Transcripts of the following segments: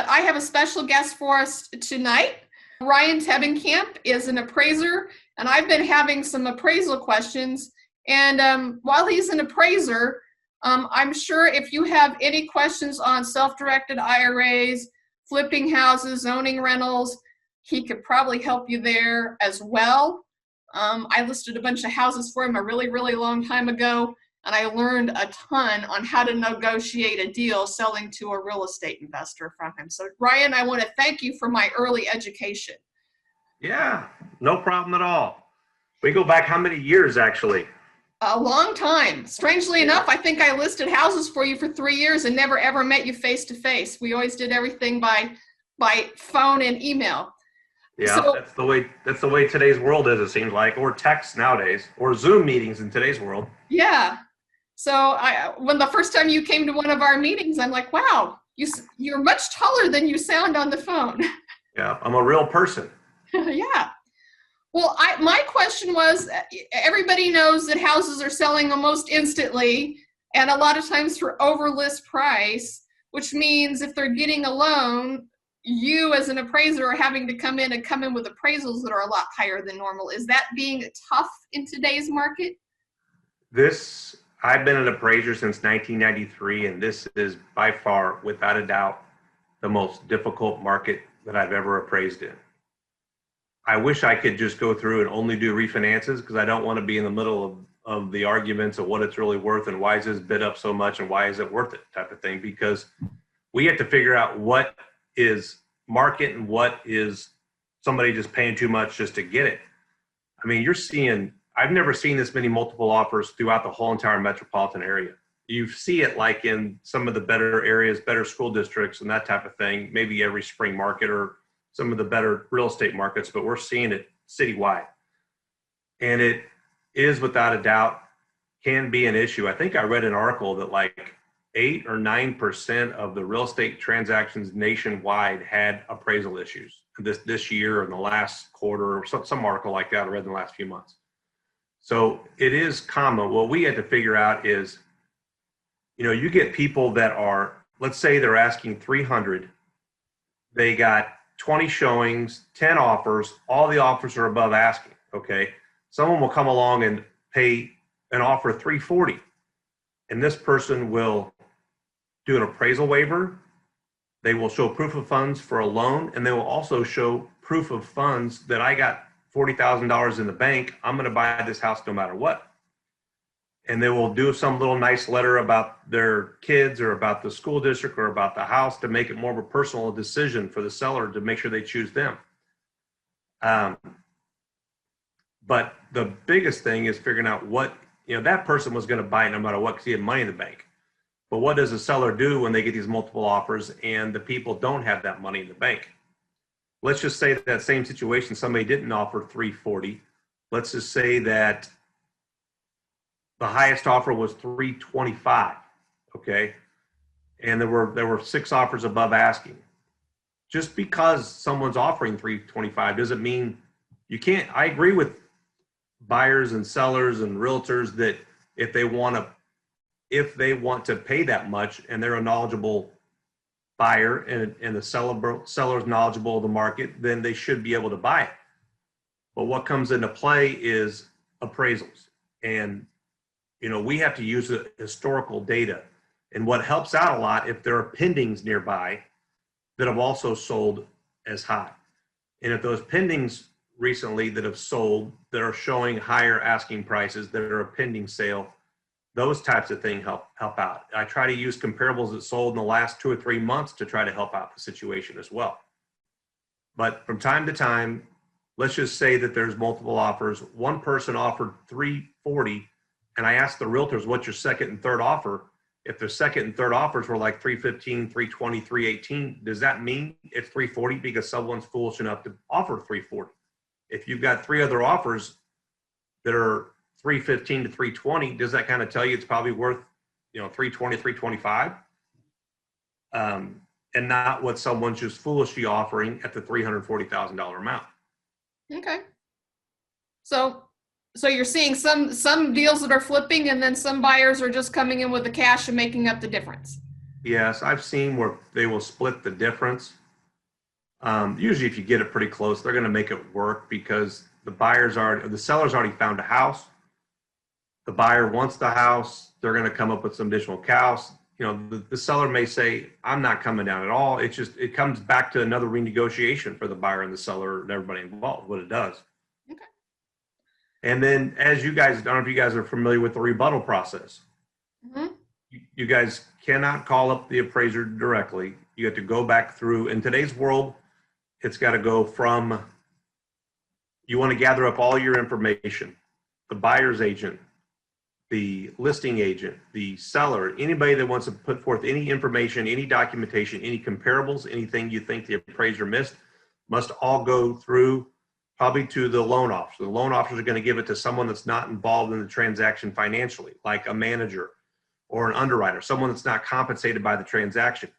but I have a special guest for us tonight. Ryan Tebbenkamp is an appraiser, and I've been having some appraisal questions. And while he's an appraiser, I'm sure if you have any questions on self-directed IRAs, flipping houses, owning rentals, he could probably help you there as well. I listed a bunch of houses for him a really, really long time ago, and I learned a ton on how to negotiate a deal selling to a real estate investor from him. So Ryan, I want to thank you for my early education. Yeah, no problem at all. We go back how many years actually? A long time. Strangely enough, I think I listed houses for you for 3 years and never ever met you face to face. We always did everything by phone and email. Yeah, so, that's the way today's world is, it seems like, or text nowadays, or Zoom meetings in today's world. Yeah. So when the first time you came to one of our meetings, I'm like, wow, you're much taller than you sound on the phone. Yeah, I'm a real person. Yeah. Well, my question was, everybody knows that houses are selling almost instantly, and a lot of times for over list price, which means if they're getting a loan, you as an appraiser are having to come in with appraisals that are a lot higher than normal. Is that being tough in today's market? I've been an appraiser since 1993, and this is by far, without a doubt, the most difficult market that I've ever appraised in. I wish I could just go through and only do refinances, because I don't want to be in the middle of the arguments of what it's really worth and why is this bid up so much and why is it worth it type of thing, because we have to figure out what is market and what is somebody just paying too much just to get it. I mean, I've never seen this many multiple offers throughout the whole entire metropolitan area. You see it like in some of the better areas, better school districts and that type of thing, maybe every spring market or some of the better real estate markets, but we're seeing it citywide. And it is without a doubt can be an issue. I think I read an article that like 8 or 9% of the real estate transactions nationwide had appraisal issues this year or in the last quarter, or some article like that I read in the last few months. So it is common. What we had to figure out is, you get people that are, let's say they're asking 300, they got 20 showings, 10 offers, all the offers are above asking, okay? Someone will come along and pay an offer 340, and this person will do an appraisal waiver, they will show proof of funds for a loan, and they will also show proof of funds that I got $40,000 in the bank, I'm gonna buy this house no matter what. And they will do some little nice letter about their kids or about the school district or about the house to make it more of a personal decision for the seller to make sure they choose them. But the biggest thing is figuring out what, that person was going to buy it no matter what because he had money in the bank. But what does a seller do when they get these multiple offers and the people don't have that money in the bank? Let's just say that same situation, somebody didn't offer 340. Let's just say that the highest offer was 325, okay? And there were 6 offers above asking. Just because someone's offering 325 doesn't mean you can't. I agree with buyers and sellers and realtors that if they want to pay that much and they're a knowledgeable buyer and the seller's knowledgeable of the market, then they should be able to buy it. But what comes into play is appraisals. And we have to use the historical data. And what helps out a lot, if there are pendings nearby that have also sold as high. And if those pendings recently that have sold, that are showing higher asking prices, that are a pending sale, those types of things help out. I try to use comparables that sold in the last 2 or 3 months to try to help out the situation as well. But from time to time, let's just say that there's multiple offers. One person offered 340, and I asked the realtors, what's your second and third offer? If the second and third offers were like 315, 320, 318, does that mean it's 340 because someone's foolish enough to offer 340? If you've got 3 other offers that are 315 to 320, does that kind of tell you it's probably worth, 320, 325? And not what someone's just foolishly offering at the $340,000 amount. Okay. So you're seeing some deals that are flipping, and then some buyers are just coming in with the cash and making up the difference. Yes, I've seen where they will split the difference. Usually if you get it pretty close, they're going to make it work because the seller's already found a house. The buyer wants the house. They're going to come up with some additional cows. The seller may say, I'm not coming down at all. It comes back to another renegotiation for the buyer and the seller and everybody involved, what it does. Okay. And then as you guys, I don't know if you guys are familiar with the rebuttal process. Mm-hmm. You guys cannot call up the appraiser directly. You have to go back through, in today's world, it's got to go from, you want to gather up all your information, the buyer's agent, the listing agent, the seller, anybody that wants to put forth any information, any documentation, any comparables, anything you think the appraiser missed, must all go through probably to the loan officer. The loan officers are going to give it to someone that's not involved in the transaction financially, like a manager or an underwriter, someone that's not compensated by the transaction.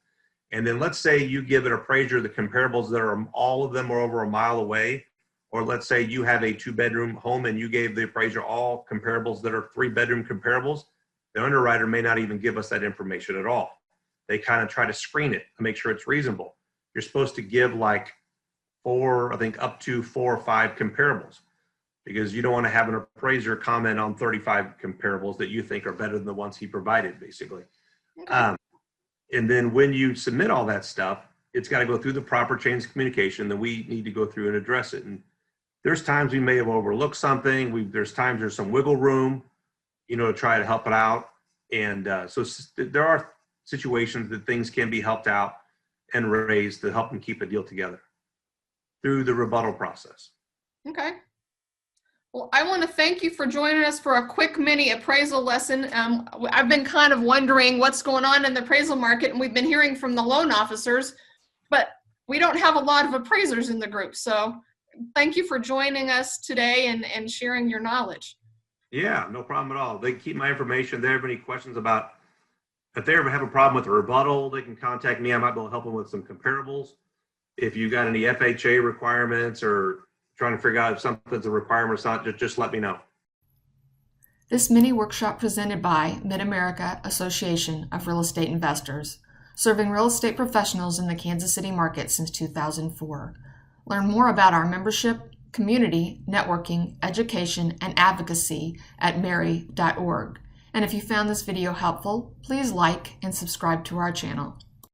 And then let's say you give an appraiser the comparables that are, all of them are over a mile away. Or let's say you have a 2-bedroom home and you gave the appraiser all comparables that are 3-bedroom comparables. The underwriter may not even give us that information at all. They kind of try to screen it to make sure it's reasonable. You're supposed to give like up to 4 or 5 comparables, because you don't want to have an appraiser comment on 35 comparables that you think are better than the ones he provided, basically. Okay. And then when you submit all that stuff, it's got to go through the proper chains of communication. Then we need to go through and address it. And there's times we may have overlooked something. There's times there's some wiggle room, to try to help it out. And so there are situations that things can be helped out and raised to help them keep a deal together through the rebuttal process. Okay. Well, I want to thank you for joining us for a quick mini appraisal lesson. I've been kind of wondering what's going on in the appraisal market, and we've been hearing from the loan officers, but we don't have a lot of appraisers in the group. So thank you for joining us today and sharing your knowledge. Yeah, no problem at all. They keep my information. If they have any questions about, if they ever have a problem with a rebuttal, they can contact me. I might be able to help them with some comparables. If you got any FHA requirements or trying to figure out if something's a requirement or not, just let me know. This mini workshop presented by Mid-America Association of Real Estate Investors, serving real estate professionals in the Kansas City market since 2004. Learn more about our membership, community, networking, education, and advocacy at mary.org. And if you found this video helpful, please like and subscribe to our channel.